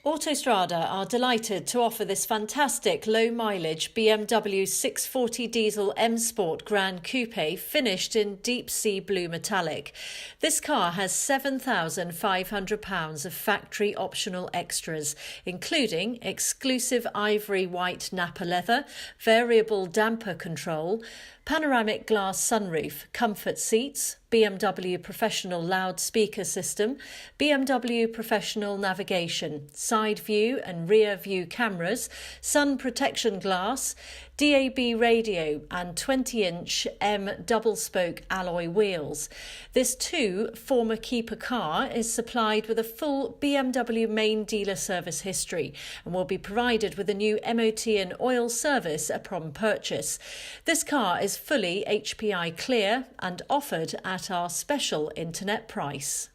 Autostrada are delighted to offer this fantastic low-mileage BMW 640 diesel M Sport Gran Coupe finished in deep sea blue metallic. This car has £7,500 of factory optional extras, including exclusive ivory white Napa leather, variable damper control, panoramic glass sunroof, comfort seats, BMW professional loudspeaker system, BMW professional navigation, side view and rear view cameras, sun protection glass, DAB radio and 20-inch M double-spoke alloy wheels. This too former keeper car is supplied with a full BMW main dealer service history and will be provided with a new MOT and oil service upon purchase. This car is fully HPI clear and offered at our special internet price.